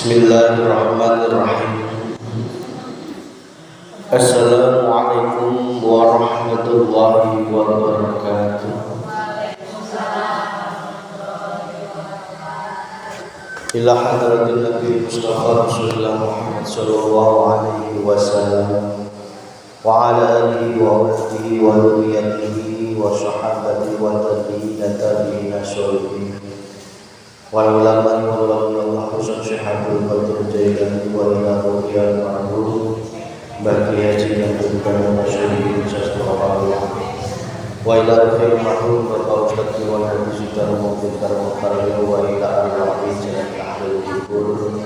Bismillahirrahmanirrahim. Assalamualaikum warahmatullahi wabarakatuh. Ila hadratin Nabi Mustafa Rasulullah Muhammad sallallahu alaihi wasallam wa ala alihi wa sahbihi wa dhurriyyatihi wa sahabatihi wa tabi'ina sholihin wal ulama wal Allah khusus syahadul badr jailani wa ila ruhiyal ma'ruf bagi haji dan bukan masyarakat sastra wa ila ruhiyal ma'ruf wa ustadz wa nabi sitar mungkin karya wa ila arwahi jalan ahlul kubur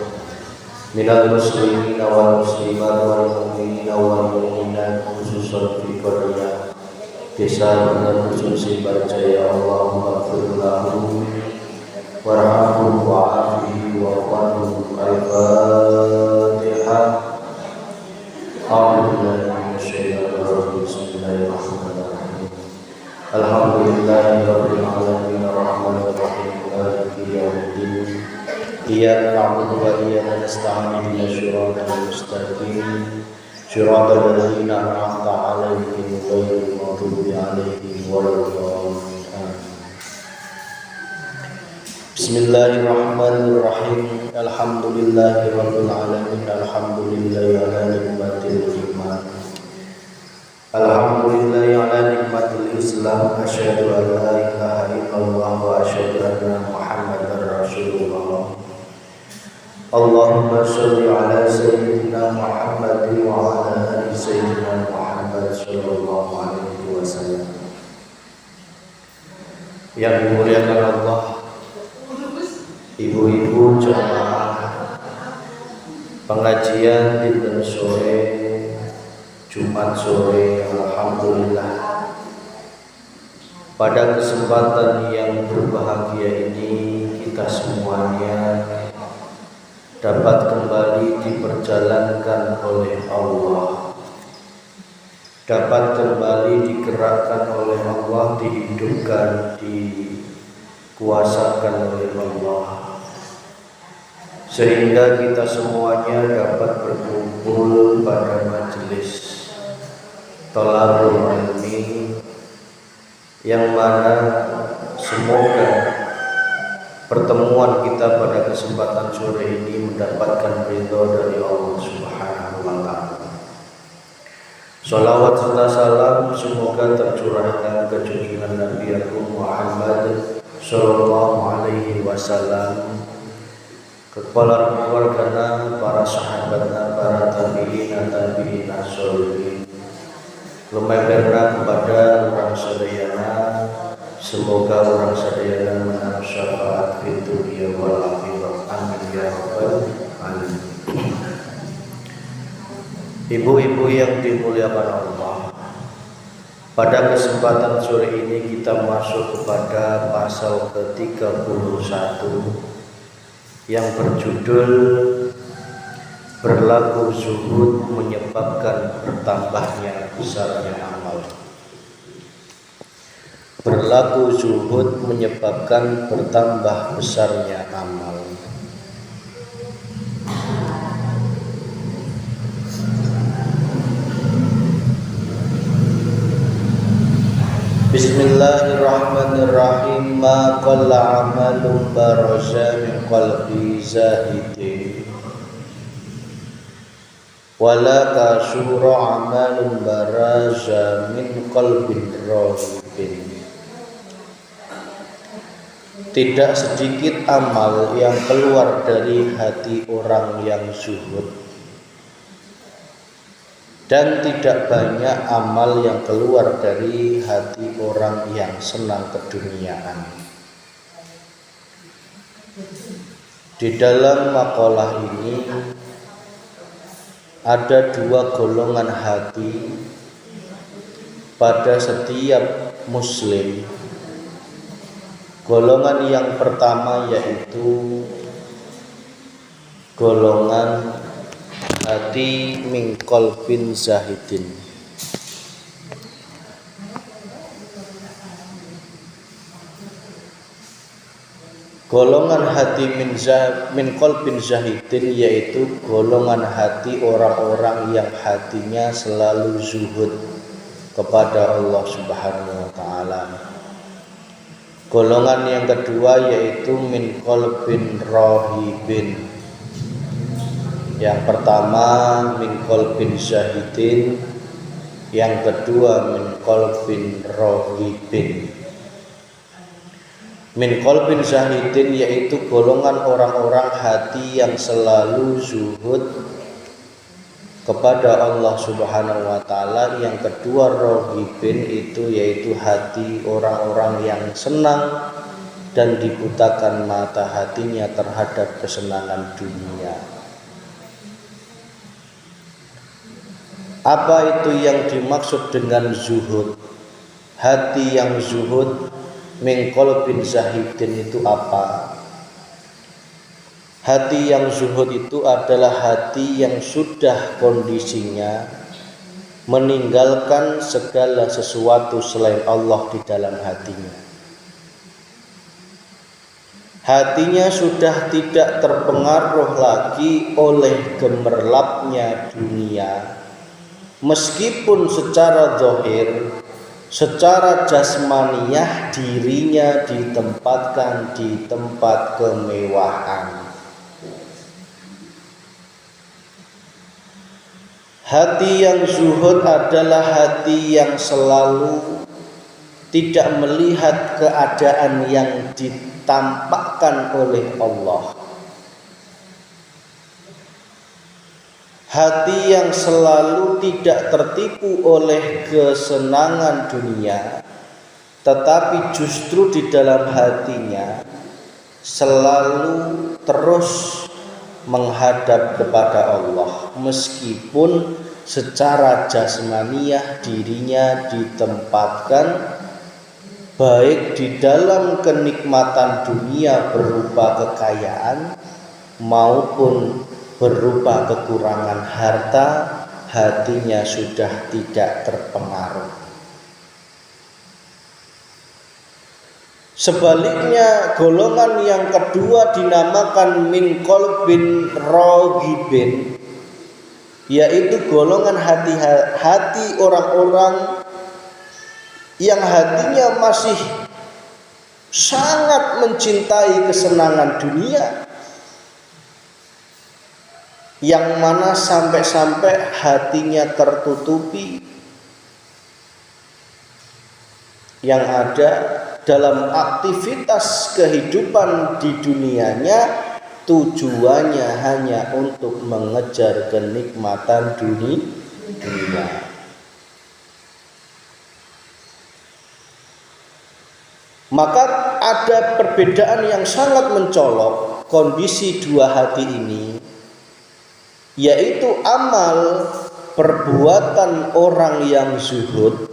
minal muslimin wal muslimat wal mu'minin wal mu'minat khususan fi qaryah desa benar khusus Barjaya Allahumma ighfir lahu warhamhu wa'afihi wa'afanhu. Al-Fatihah. A'udzubillahi minasyaitonir rajim. Bismillahirrahmanirrahim. Alhamdulillahirabbil alamin arrahmanir rahim maliki yaumiddin. Iyyaka na'budu wa iyyaka nasta'in ihdinas siratal mustaqim siratal ladzina an'amta 'alaihim ghairil maghdubi 'alaihim waladdallin. Bismillahirrahmanirrahim. Alhamdulillahirabbil alamin. Alhamdulillahi ala nikmatil iman. Alhamdulillahi ala nikmatil Islam. Asyhadu an la ilaha illallah wa asyhadu anna Muhammadar Rasulullah. Allahumma shalli ala sayyidina Muhammadin wa ala ali sayyidina Muhammad sallallahu alaihi wasallam. Yang dimuliakan Allah, ibu-ibu jemaah pengajian dinten sore Jumat sore, alhamdulillah pada kesempatan yang berbahagia ini kita semuanya dapat kembali diperjalankan oleh Allah, dapat kembali digerakkan oleh Allah, dihidupkan, dikuasakan oleh Allah, sehingga kita semuanya dapat berkumpul pada majelis Thalabul Ilmi yang mana semoga pertemuan kita pada kesempatan sore ini mendapatkan ridho dari Allah Subhanahu wa ta'ala. Sholawat serta salam semoga tercurahkan ke junjungan Nabi Muhammad sallallahu alaihi wasallam, ke kepala keluarganya, para sahabatnya, para tabi'ina sholihin, lumayan kepada orang sadayana. Semoga orang sadayana menang syafaat fi dunya wal akhirah. Amin ya rabbal alamin. Ibu-ibu yang dimuliakan Allah, pada kesempatan sore ini kita masuk kepada pasal ke-31 yang berjudul berlaku zuhud menyebabkan bertambahnya besarnya amal. Berlaku zuhud menyebabkan bertambah besarnya amal. Bismillahirrahmanirrahim. Ma qalla amalun baraja min qalbi zahidin wala kasura amalun baraja min qalbin rahibin. Tidak sedikit amal yang keluar dari hati orang yang zuhud, dan tidak banyak amal yang keluar dari hati orang yang senang keduniaan. Di dalam makalah ini ada dua golongan hati pada setiap muslim. Golongan yang pertama yaitu golongan hati min qalbin zahidin. golongan hati min qalbin zahidin, yaitu golongan hati orang-orang yang hatinya selalu zuhud kepada Allah Subhanahu wa taala. Golongan yang kedua yaitu min qalbin rahibin. Yang pertama min qalbin zahidin, yang kedua min qalbin rahibin. Min qalbin zahidin yaitu golongan orang-orang hati yang selalu zuhud kepada Allah Subhanahu wa taala. Yang kedua rohibin itu yaitu hati orang-orang yang senang dan dibutakan mata hatinya terhadap kesenangan dunia. Apa itu yang dimaksud dengan zuhud? Hati yang zuhud min qalbin zahidin itu apa? Hati yang zuhud itu adalah hati yang sudah kondisinya meninggalkan segala sesuatu selain Allah di dalam hatinya. Hatinya sudah tidak terpengaruh lagi oleh gemerlapnya dunia, meskipun secara zahir, secara jasmaniyah dirinya ditempatkan di tempat kemewahan. Hati yang zuhud adalah hati yang selalu tidak melihat keadaan yang ditampakkan oleh Allah. Hati yang selalu tidak tertipu oleh kesenangan dunia, tetapi justru di dalam hatinya selalu terus menghadap kepada Allah, meskipun secara jasmaniyah dirinya ditempatkan baik di dalam kenikmatan dunia berupa kekayaan maupun berupa kekurangan harta, hatinya sudah tidak terpengaruh. Sebaliknya, golongan yang kedua dinamakan min qalbin raghibin, yaitu golongan hati orang-orang yang hatinya masih sangat mencintai kesenangan dunia, yang mana sampai-sampai hatinya tertutupi, yang ada dalam aktivitas kehidupan di dunianya tujuannya hanya untuk mengejar kenikmatan dunia. Maka ada perbedaan yang sangat mencolok kondisi dua hati ini, yaitu amal perbuatan orang yang zuhud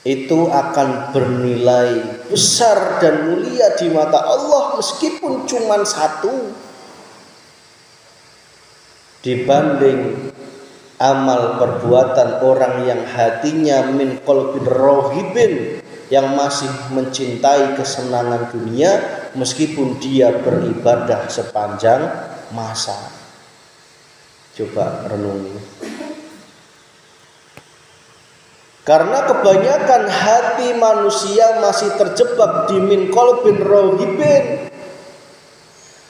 itu akan bernilai besar dan mulia di mata Allah meskipun cuma satu, dibanding amal perbuatan orang yang hatinya min qalbin rohibin, yang masih mencintai kesenangan dunia meskipun dia beribadah sepanjang masa. Coba renungi. Karena kebanyakan hati manusia masih terjebak di min qalbin rohibin,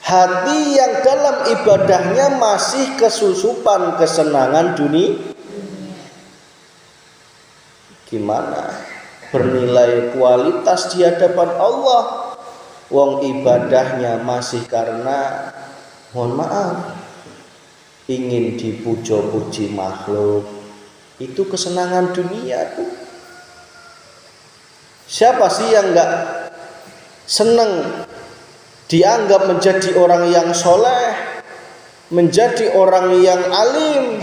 hati yang dalam ibadahnya masih kesusupan kesenangan dunia. Gimana bernilai kualitas di hadapan Allah, wong ibadahnya masih karena, mohon maaf, ingin dipuja-puji makhluk. Itu kesenangan dunia tuh. Siapa sih yang gak senang dianggap menjadi orang yang soleh, menjadi orang yang alim?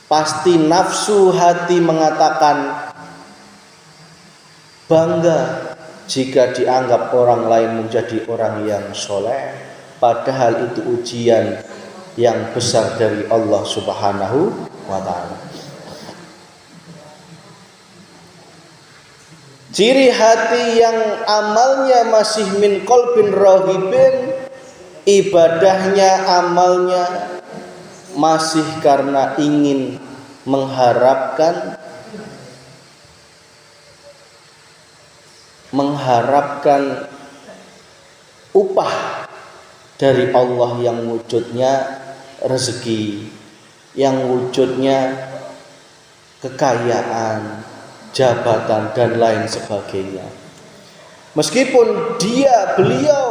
Pasti nafsu hati mengatakan bangga jika dianggap orang lain menjadi orang yang soleh, padahal itu ujian yang besar dari Allah Subhanahu wa ta'ala. Ciri hati yang amalnya masih min qalbin rahibin, ibadahnya, amalnya masih karena ingin mengharapkan upah dari Allah yang wujudnya rezeki, yang wujudnya kekayaan, jabatan dan lain sebagainya. Meskipun beliau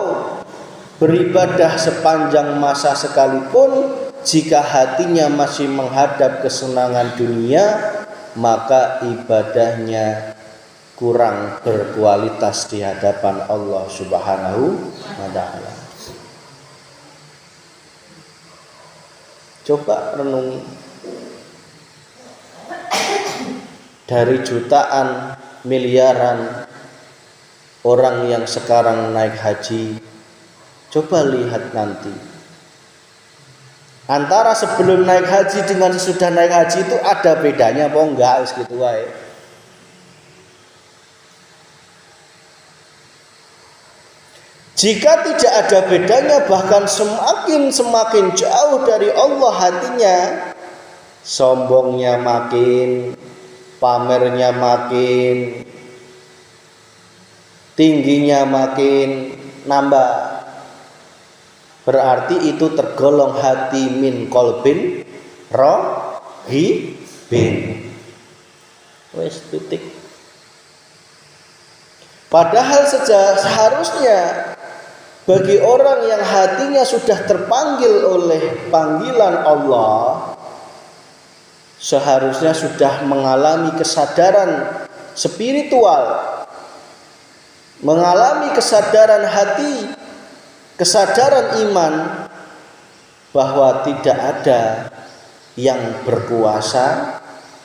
beribadah sepanjang masa sekalipun, jika hatinya masih menghadap kesenangan dunia, maka ibadahnya kurang berkualitas di hadapan Allah Subhanahu wa ta'ala. Coba renungi, dari jutaan, miliaran orang yang sekarang naik haji, coba lihat nanti antara sebelum naik haji dengan sesudah naik haji itu ada bedanya apa enggak, gitu wae. Jika tidak ada bedanya, bahkan semakin jauh dari Allah hatinya, sombongnya makin, pamernya makin, tingginya makin nambah, berarti itu tergolong hati min qalbin rahibin. Wes titik. Padahal seharusnya bagi orang yang hatinya sudah terpanggil oleh panggilan Allah, seharusnya sudah mengalami kesadaran spiritual, mengalami kesadaran hati, kesadaran iman, bahwa tidak ada yang berkuasa,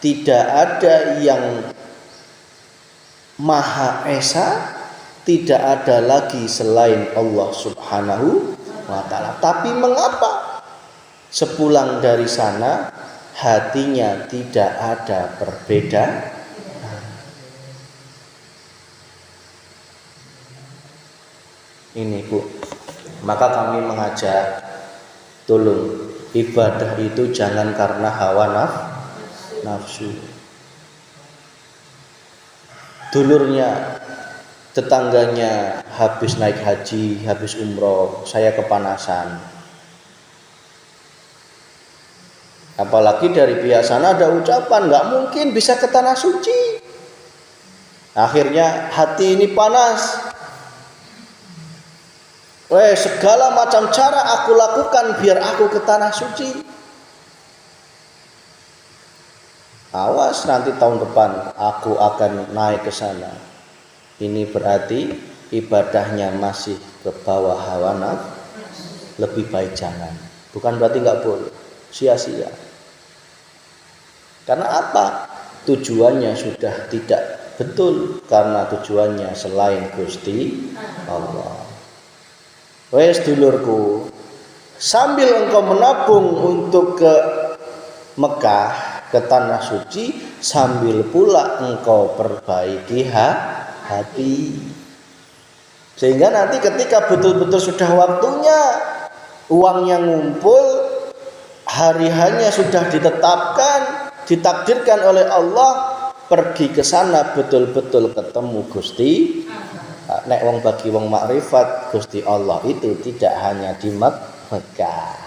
tidak ada yang Maha Esa, tidak ada lagi selain Allah Subhanahu wa ta'ala. Tapi mengapa sepulang dari sana hatinya tidak ada perbedaan? Ini Bu, maka kami mengajak, tolong ibadah itu jangan karena hawa nafsu. Dulurnya, tetangganya habis naik haji, habis umroh, saya kepanasan. Apalagi dari pihak sana ada ucapan, nggak mungkin bisa ke tanah suci. Akhirnya hati ini panas. Segala macam cara aku lakukan biar aku ke tanah suci. Awas nanti tahun depan aku akan naik ke sana. Ini berarti ibadahnya masih ke bawah hawa nafsu. Lebih baik jangan. Bukan berarti nggak boleh, sia-sia. Karena apa? Tujuannya sudah tidak betul, karena tujuannya selain Gusti Allah. Wes dulurku, sambil engkau menabung untuk ke Mekah, ke tanah suci, sambil pula engkau perbaiki hati, sehingga nanti ketika betul-betul sudah waktunya, uangnya ngumpul, hari hanya sudah ditetapkan, ditakdirkan oleh Allah, pergi ke sana betul-betul ketemu Gusti. Nek wong bagi wong makrifat Gusti Allah itu tidak hanya di Mekah.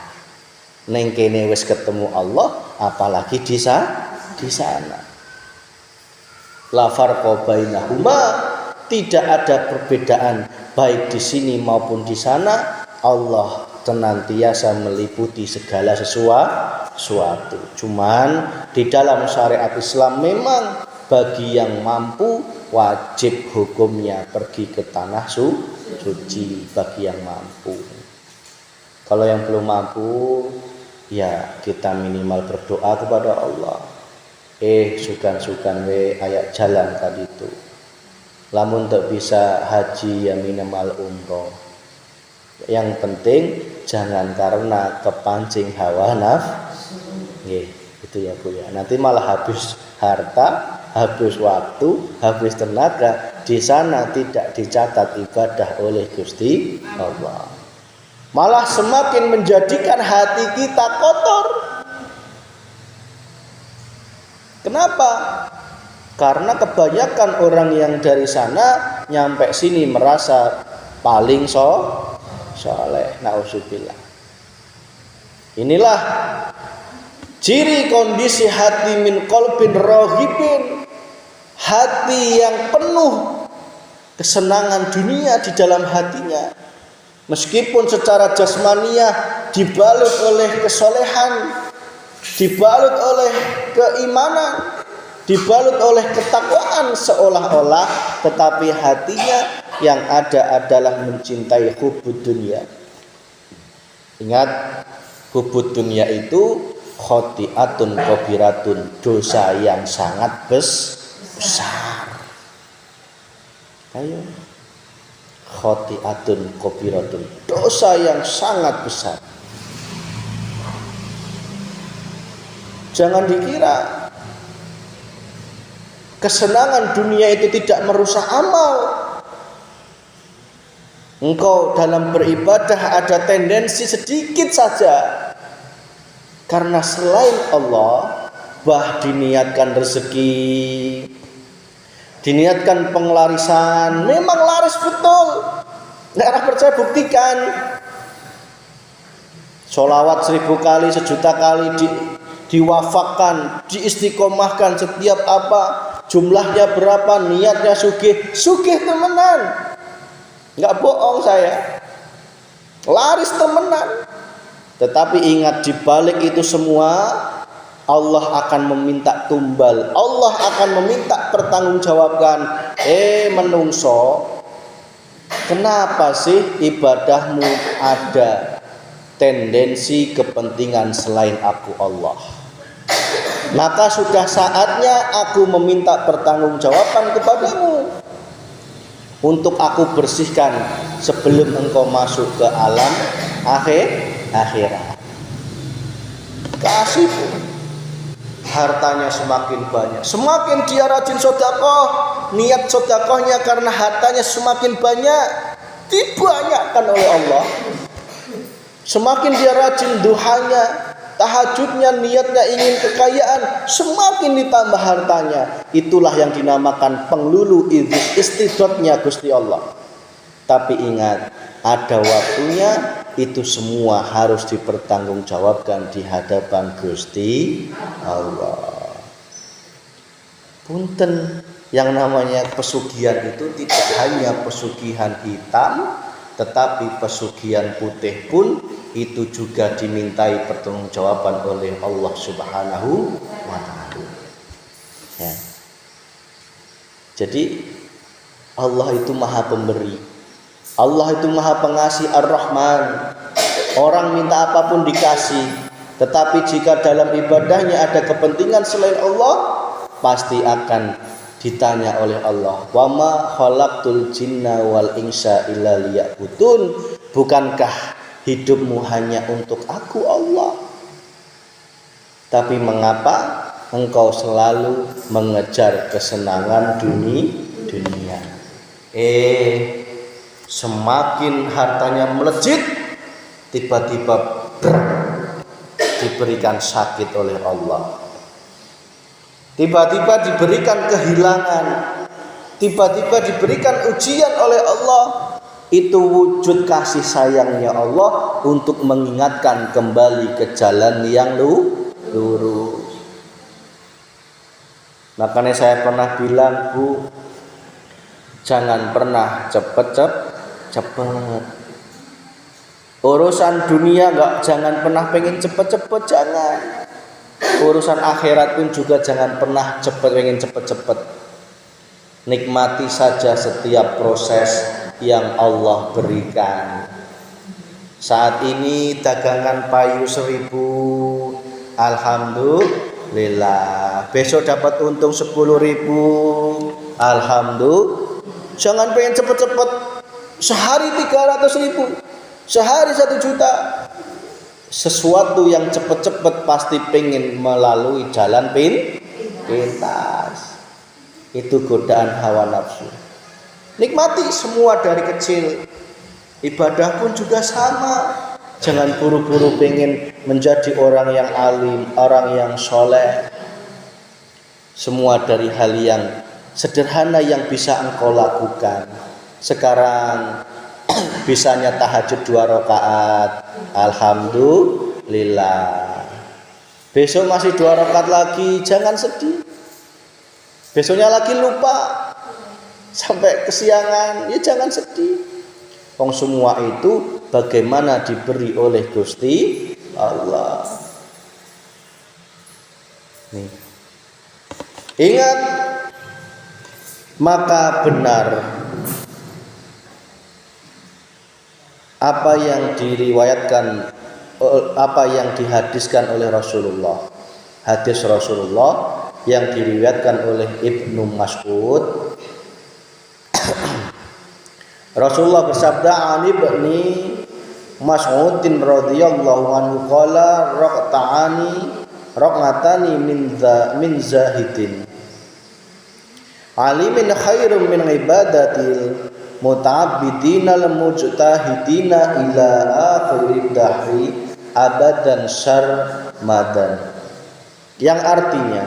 Neng kene wis ketemu Allah, apalagi di sana. La farqa bainahuma, tidak ada perbedaan baik di sini maupun di sana. Allah senantiasa meliputi segala sesuatu. Cuman di dalam syariat Islam memang bagi yang mampu wajib hukumnya pergi ke tanah suci, bagi yang mampu. Kalau yang belum mampu, ya kita minimal berdoa kepada Allah. Sukan-sukan ayak jalan tadi itu. Lamun tak bisa haji ya minimal umroh. Yang penting jangan karena kepancing hawa nafsu. Itu ya Bu ya. Nanti malah habis harta, habis waktu, habis tenaga di sana tidak dicatat ibadah oleh Gusti Allah. Malah semakin menjadikan hati kita kotor. Kenapa? Karena kebanyakan orang yang dari sana nyampe sini merasa paling soleh. Nauzubillah. Inilah ciri kondisi hati min qalbin rahibin, hati yang penuh kesenangan dunia di dalam hatinya. Meskipun secara jasmaniah dibalut oleh kesolehan, dibalut oleh keimanan, dibalut oleh ketakwaan seolah-olah, tetapi hatinya yang ada adalah mencintai hubbud dunia. Ingat, hubbud dunia itu khotiatun kabiratun, dosa yang sangat besar. Ayo, khotiatun kabiratun, dosa yang sangat besar. Jangan dikira kesenangan dunia itu tidak merusak amal. Engkau dalam beribadah ada tendensi sedikit saja, karena selain Allah, diniatkan rezeki, diniatkan penglarisan, memang laris betul. Nggak percaya, buktikan. Sholawat 1000 kali, 1.000.000 kali diwafakkan, diistiqomahkan, setiap apa, jumlahnya berapa, niatnya sugih temenan. Nggak bohong saya, laris temenan. Tetapi ingat, di balik itu semua Allah akan meminta tumbal, Allah akan meminta pertanggungjawabkan. Menungso, kenapa sih ibadahmu ada tendensi kepentingan selain aku Allah? Maka sudah saatnya aku meminta pertanggungjawaban kepadamu untuk aku bersihkan sebelum engkau masuk ke alam akhirat. Kasih hartanya semakin banyak, semakin dia rajin sedekah, niat sedekahnya karena hartanya semakin banyak dibanyakkan oleh Allah. Semakin dia rajin duhanya, tahajudnya, niatnya ingin kekayaan, semakin ditambah hartanya. Itulah yang dinamakan penglulu istidratnya Gusti Allah. Tapi ingat, ada waktunya, itu semua harus dipertanggungjawabkan di hadapan Gusti Allah. Punten, yang namanya pesugihan itu tidak hanya pesugihan hitam, tetapi pesugihan putih pun itu juga dimintai pertanggungjawaban oleh Allah Subhanahu wa Ta'ala. Ya. Jadi Allah itu Maha Pemberi, Allah itu Maha Pengasih Ar-Rahman. Orang minta apapun dikasih. Tetapi jika dalam ibadahnya ada kepentingan selain Allah, pasti akan ditanya oleh Allah, wa ma khalaqtul jinna wal insa illa liya'budun. Bukankah hidupmu hanya untuk aku Allah? Tapi mengapa engkau selalu mengejar kesenangan dunia? Semakin hartanya melejit, tiba-tiba diberikan sakit oleh Allah, tiba-tiba diberikan kehilangan, tiba-tiba diberikan ujian oleh Allah. Itu wujud kasih sayangnya Allah untuk mengingatkan kembali ke jalan yang lurus. Makanya saya pernah bilang, Bu, jangan pernah cepet. Urusan dunia jangan pernah pengen cepet-cepet, jangan. Urusan akhirat pun juga jangan pernah pengen cepet-cepet. Nikmati saja setiap proses yang Allah berikan. Saat ini dagangan payu 1.000, alhamdulillah. Besok dapat untung 10.000, alhamdulillah. Jangan pengen cepet-cepet. Sehari 300.000, sehari 1 juta. Sesuatu yang cepet-cepet pasti pengen melalui jalan pintas. Itu godaan hawa nafsu. Nikmati semua dari kecil. Ibadah pun juga sama. Jangan buru-buru pengen menjadi orang yang alim, orang yang soleh. Semua dari hal yang sederhana yang bisa engkau lakukan. Sekarang bisanya tahajud 2 rakaat, alhamdulillah. Besok masih 2 rakaat lagi, jangan sedih. Besoknya lagi lupa sampai kesiangan, ya jangan sedih. Wong semua itu bagaimana diberi oleh Gusti Allah. Nih. Ingat, maka benar apa yang diriwayatkan, apa yang dihadiskan oleh Rasulullah. Hadis Rasulullah yang diriwayatkan oleh Ibnu Mas'ud. Rasulullah bersabda, "Ani ibni Mas'udin radhiyallahu anhu qala raq'atani min zahidin. Alimin khairum min ibadatil muta'abbidina al-mujtahidina ila akhir dahri abadan sarmadan." Yang artinya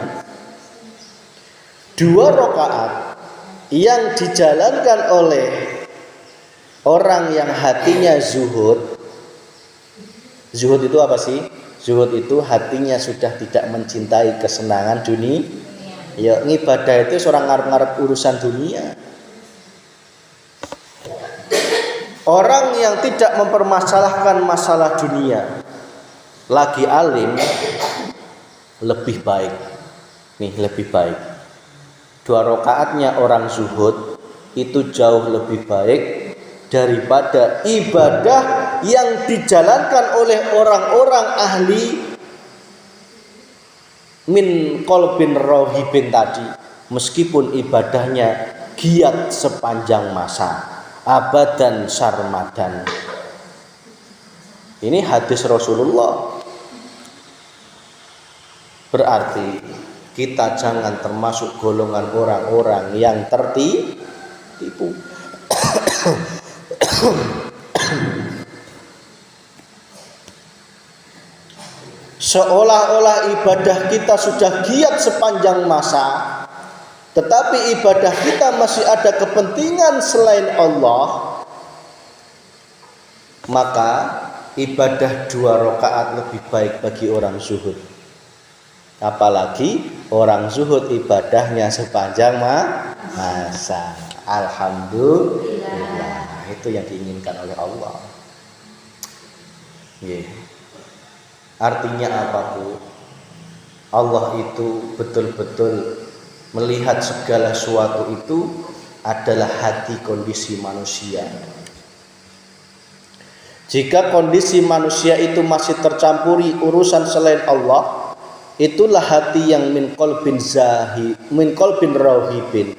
2 rakaat yang dijalankan oleh orang yang hatinya zuhud. Zuhud itu apa sih? Zuhud itu hatinya sudah tidak mencintai kesenangan dunia. Ya, ibadah itu seorang ngarep-ngarep urusan dunia. Orang yang tidak mempermasalahkan masalah dunia, lagi alim, lebih baik. Nih, lebih baik. 2 rakaatnya orang zuhud itu jauh lebih baik daripada ibadah yang dijalankan oleh orang-orang ahli min qalbin rohibin tadi, meskipun ibadahnya giat sepanjang masa, abadan sarmadan. Ini hadis Rasulullah. Berarti kita jangan termasuk golongan orang-orang yang tertipu. Seolah-olah ibadah kita sudah giat sepanjang masa, tetapi ibadah kita masih ada kepentingan selain Allah, maka ibadah 2 rakaat lebih baik bagi orang zuhud. Apalagi orang zuhud ibadahnya sepanjang masa. Alhamdulillah. Itu yang diinginkan oleh Allah. Artinya apa, Bu? Allah itu betul-betul melihat segala sesuatu itu adalah hati kondisi manusia. Jika kondisi manusia itu masih tercampuri urusan selain Allah, itulah hati yang min qalbin rauhibin.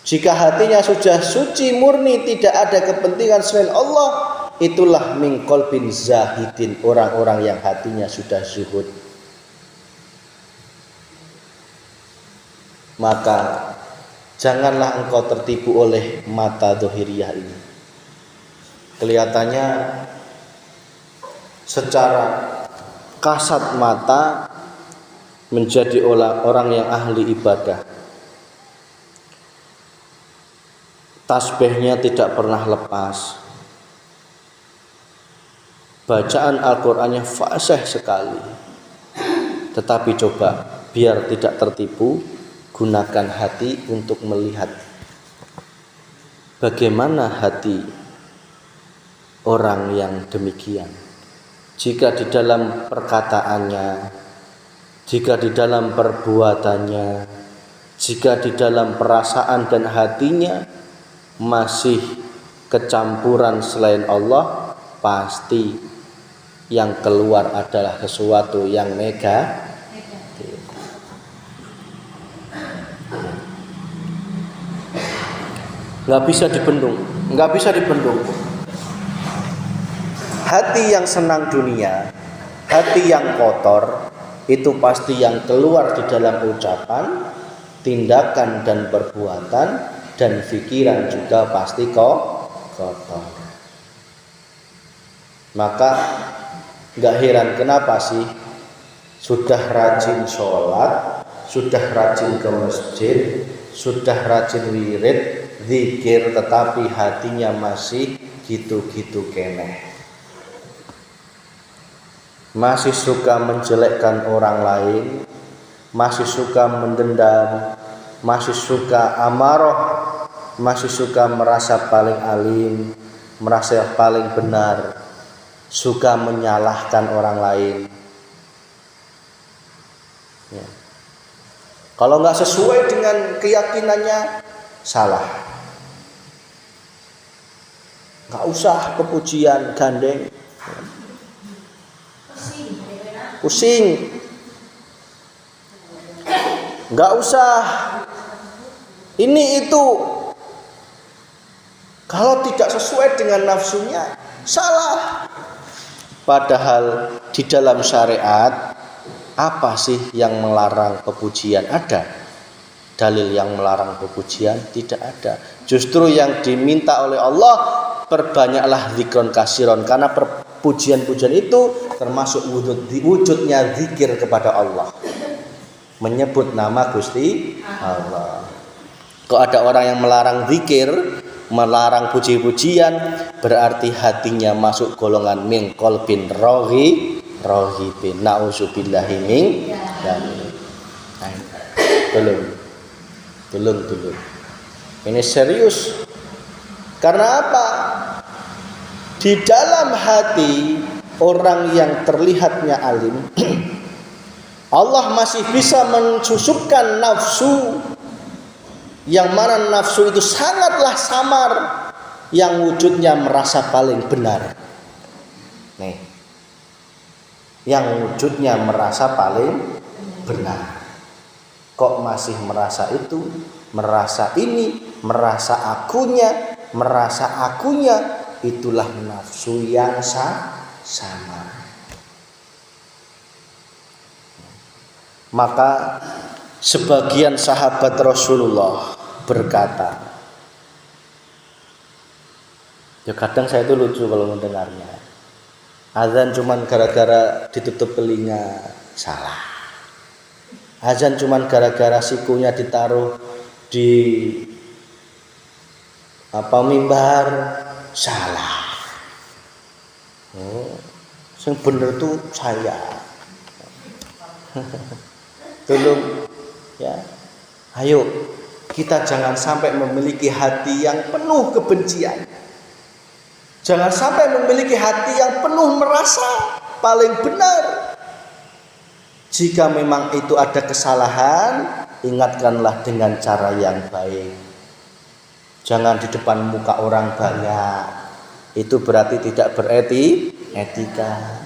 Jika hatinya sudah suci murni, tidak ada kepentingan selain Allah, itulah min qalbin zahidin, orang-orang yang hatinya sudah zuhud. Maka janganlah engkau tertipu oleh mata dohiriyah ini. Kelihatannya secara kasat mata menjadi orang yang ahli ibadah. Tasbihnya tidak pernah lepas. Bacaan Al-Qur'annya fasih sekali. Tetapi coba biar tidak tertipu, gunakan hati untuk melihat bagaimana hati orang yang demikian. Jika di dalam perkataannya, jika di dalam perbuatannya, jika di dalam perasaan dan hatinya masih kecampuran selain Allah, pasti yang keluar adalah sesuatu yang negatif. Nggak bisa dibendung. Hati yang senang dunia, hati yang kotor, itu pasti yang keluar di dalam ucapan, tindakan dan perbuatan, dan pikiran juga pasti kotor. Maka nggak heran kenapa sih sudah rajin sholat, sudah rajin ke masjid, sudah rajin wirid, zikir, tetapi hatinya masih gitu-gitu keneh. Masih suka menjelekkan orang lain, masih suka mendendam, masih suka amarah, masih suka merasa paling alim, merasa paling benar, suka menyalahkan orang lain. Ya. Kalau nggak sesuai dengan keyakinannya, salah. Nggak usah kepujian gandeng, pusing. Nggak usah ini itu. Kalau tidak sesuai dengan nafsunya, salah. Padahal di dalam syariat, apa sih yang melarang kepujian? Ada dalil yang melarang kepujian? Tidak ada. Justru yang diminta oleh Allah, perbanyaklah zikron kasiron, karena pujian-pujian itu termasuk wujudnya zikir kepada Allah, menyebut nama Gusti Allah. Kok ada orang yang melarang zikir, melarang puji-pujian, berarti hatinya masuk golongan min qalbin rohibin. Nauzubillahi min belum. Ini serius. Karena apa? Di dalam hati orang yang terlihatnya alim, Allah masih bisa mensusupkan nafsu, yang mana nafsu itu sangatlah samar, yang wujudnya merasa paling benar. Nih, yang wujudnya merasa paling benar. Kok masih merasa itu, merasa ini, merasa akunya, itulah nafsu yang samar. Maka sebagian sahabat Rasulullah berkata, ya kadang saya itu lucu kalau mendengarnya, azan cuman gara-gara ditutup telinga, salah. Azan cuman gara-gara sikunya ditaruh di mimbar, salah. Yang bener tuh saya. Tolong ya, ayo kita jangan sampai memiliki hati yang penuh kebencian. Jangan sampai memiliki hati yang penuh merasa paling benar. Jika memang itu ada kesalahan, ingatkanlah dengan cara yang baik. Jangan di depan muka orang banyak. Itu berarti tidak beretika.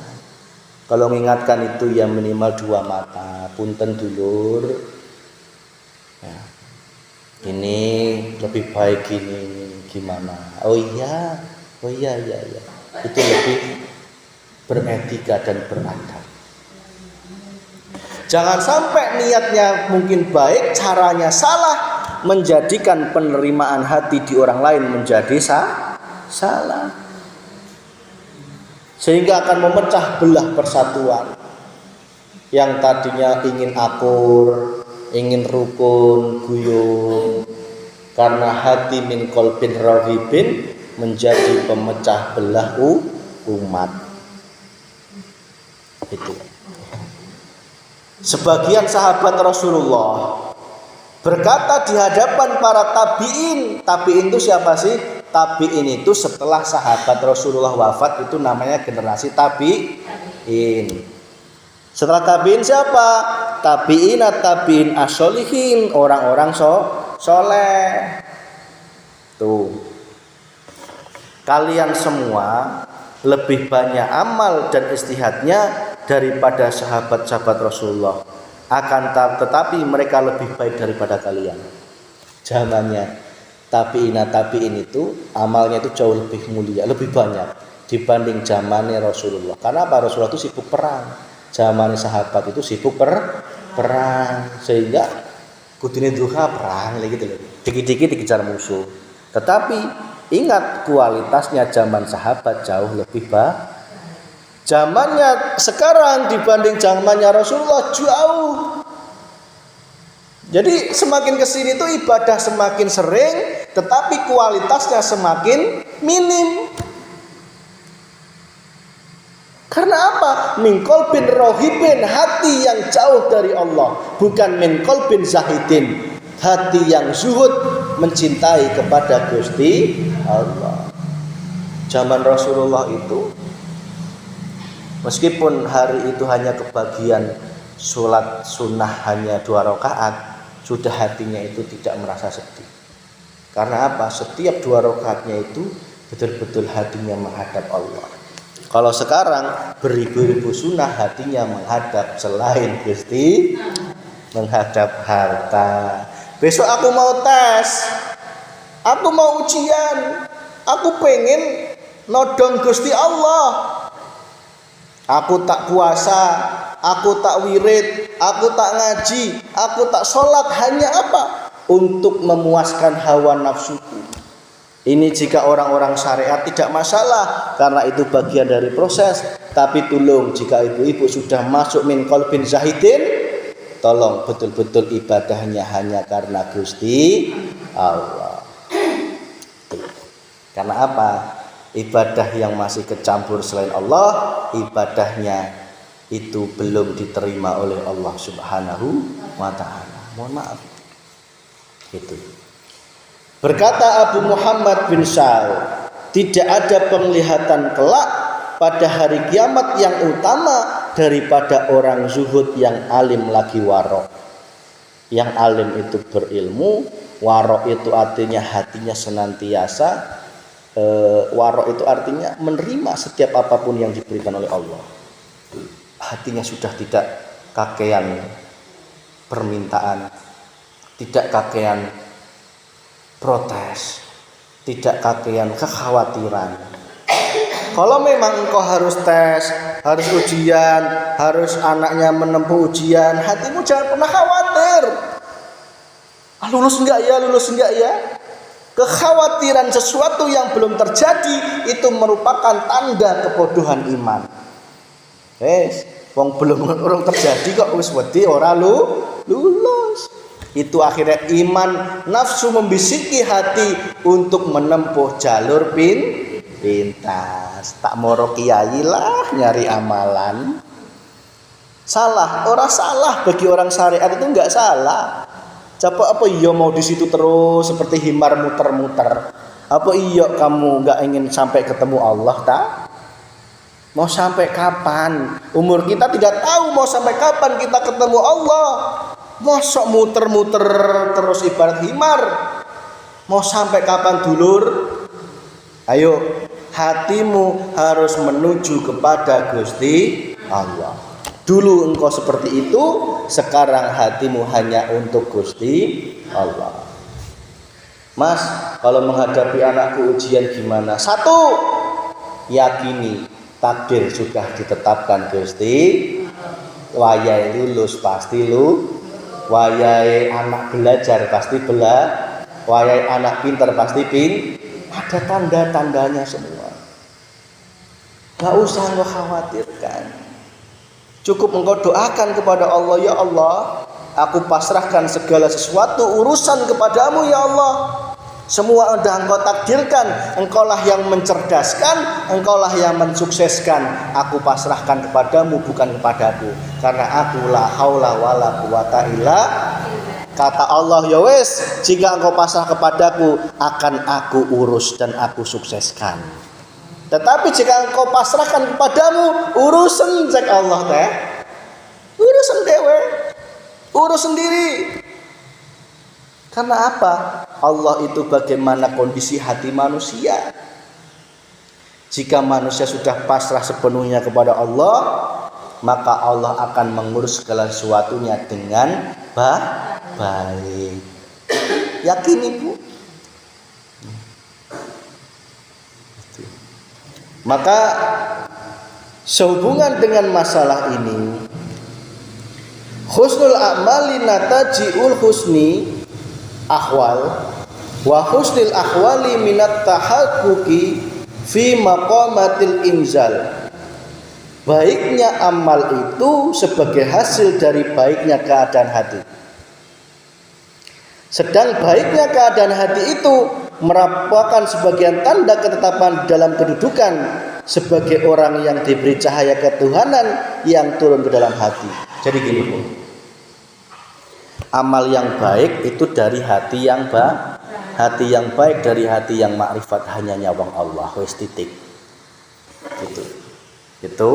Kalau mengingatkan itu ya minimal 2 mata. Punten dulur, ya, ini lebih baik gini, gimana? Oh iya. Itu lebih beretika dan beradab. Jangan sampai niatnya mungkin baik, caranya salah, menjadikan penerimaan hati di orang lain menjadi salah. Sehingga akan memecah belah persatuan. Yang tadinya ingin akur, ingin rukun, guyung, karena hati min qalbin rohibin menjadi pemecah belah umat. Itu. Sebagian sahabat Rasulullah berkata di hadapan para tabi'in. Tabi'in itu siapa sih? Tabi'in itu setelah sahabat Rasulullah wafat, itu namanya generasi tabi'in. Setelah tabi'in siapa? Tabi'in as-solihin, orang-orang soleh. Tuh. Kalian semua lebih banyak amal dan istihadnya daripada sahabat-sahabat Rasulullah. Akan tetapi mereka lebih baik daripada kalian. Zamannya tabi'in itu amalnya itu jauh lebih mulia, lebih banyak dibanding zamannya Rasulullah. Karena apa? Rasulullah itu sibuk perang. Zamannya sahabat itu sibuk perang, sehingga Kudune duha perang lagi gitu loh. Dikit-dikit dikejar musuh. Tetapi ingat kualitasnya zaman sahabat jauh lebih baik. Zamannya sekarang dibanding zamannya Rasulullah jauh. Jadi semakin kesini tuh ibadah semakin sering, tetapi kualitasnya semakin minim. Karena apa? Min qalbin rohibin, hati yang jauh dari Allah, bukan min qalbin zahidin, hati yang zuhud mencintai kepada Gusti Allah. Zaman Rasulullah itu, meskipun hari itu hanya kebagian sholat sunnah hanya 2 rakaat, sudah hatinya itu tidak merasa sedih. Karena apa? Setiap 2 rakaatnya itu betul-betul hatinya menghadap Allah. Kalau sekarang beribu-ribu sunnah hatinya menghadap selain Gusti, menghadap harta. Besok aku mau tes, aku mau ujian, aku pengen nodong Gusti Allah. Aku tak puasa, aku tak wirid, aku tak ngaji, aku tak sholat, hanya apa? Untuk memuaskan hawa nafsuku. Ini jika orang-orang syariat tidak masalah, karena itu bagian dari proses. Tapi tolong jika ibu-ibu sudah masuk min qalbin zahidin, tolong betul-betul ibadahnya hanya karena Gusti Allah. Karena apa? Ibadah yang masih kecampur selain Allah, ibadahnya itu belum diterima oleh Allah Subhanahu wa ta'ala. Mohon maaf. Itu. Berkata Abu Muhammad bin Sa'ud, tidak ada penglihatan kelak pada hari kiamat yang utama daripada orang zuhud yang alim lagi warok. Yang alim itu berilmu, warok itu artinya hatinya senantiasa, warok itu artinya menerima setiap apapun yang diberikan oleh Allah. Hatinya sudah tidak kakean permintaan, tidak kakean protes, tidak kakean kekhawatiran. Kalau memang engkau harus tes, harus ujian, harus anaknya menempuh ujian, hatimu jangan pernah khawatir. Lulus enggak ya? Kekhawatiran sesuatu yang belum terjadi itu merupakan tanda kebodohan iman. Wong belum urung terjadi kok wis wedi ora lulus. Itu akhirnya iman, nafsu membisiki hati untuk menempuh jalur pintas. Tak moro kiai lah nyari amalan. Salah, orang salah bagi orang syariat itu enggak salah. Apa iya mau di situ terus seperti himar muter-muter? Apa iya kamu enggak ingin sampai ketemu Allah tak? Mau sampai kapan? Umur kita tidak tahu mau sampai kapan kita ketemu Allah. Mosok muter-muter terus ibarat himar. Mau sampai kapan dulur? Ayo, hatimu harus menuju kepada Gusti Allah. Dulu engkau seperti itu, sekarang hatimu hanya untuk Gusti Allah. Mas, kalau menghadapi anakku ujian gimana? 1, yakini takdir sudah ditetapkan Gusti. Wayai lulus pasti wayai anak belajar pasti wayai anak pintar pasti ada tanda-tandanya semua. Gak usah engkau khawatirkan. Cukup engkau doakan kepada Allah, ya Allah, aku pasrahkan segala sesuatu urusan kepadamu ya Allah. Semua sudah engkau takdirkan, engkaulah yang mencerdaskan, engkaulah yang mensukseskan. Aku pasrahkan kepadamu bukan kepadaku, karena aku la haula wala quwata illa. Kata Allah, ya wes, jika engkau pasrah kepadaku akan aku urus dan aku sukseskan. Tetapi jika engkau pasrahkan kepadamu, urusan cek Allah teh, urusan dewe, urus sendiri. Karena apa? Allah itu bagaimana kondisi hati manusia. Jika manusia sudah pasrah sepenuhnya kepada Allah, maka Allah akan mengurus segala sesuatunya dengan baik. Yakin ibu? Maka sehubungan dengan masalah ini, Husnul a'mali nataji'ul husni ahwal wa husnil ahwali minat tahaqquqi fi maqamatil inzal. Baiknya amal itu sebagai hasil dari baiknya keadaan hati. Sedang baiknya keadaan hati itu merupakan sebagian tanda ketetapan dalam kedudukan sebagai orang yang diberi cahaya ketuhanan yang turun ke dalam hati. Jadi gini Bu, amal yang baik itu dari hati yang hati yang baik, dari hati yang makrifat hanya nyawang Allah. Wis titik. Itu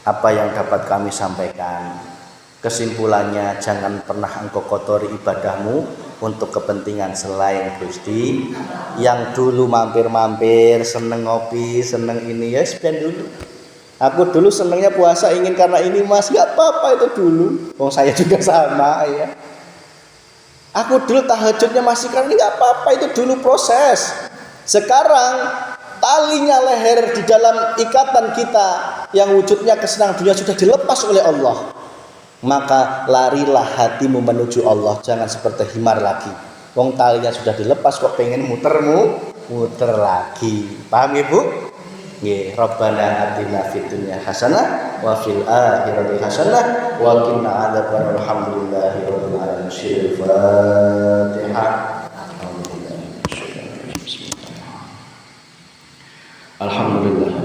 apa yang dapat kami sampaikan. Kesimpulannya, jangan pernah engkau kotori ibadahmu untuk kepentingan selain Gusti. Yang dulu mampir-mampir, seneng ngopi, seneng ini, ya spend dulu. Aku dulu senengnya puasa ingin karena ini Mas, gak apa-apa itu dulu. Oh saya juga sama ya. Aku dulu tahajudnya masih karena ini gak apa-apa itu dulu proses. Sekarang talinya leher di dalam ikatan kita yang wujudnya kesenangan dunia sudah dilepas oleh Allah. Maka larilah hatimu menuju Allah, jangan seperti himar lagi. Wong talinya sudah dilepas kok pengen muter lagi. Paham Ibu? Nggih, Rabbana atina fid dunya hasanah wa fil akhirati hasanah wa qina adzabannar. Alhamdulillahi rabbil alamin. Fatihah. Alhamdulillah.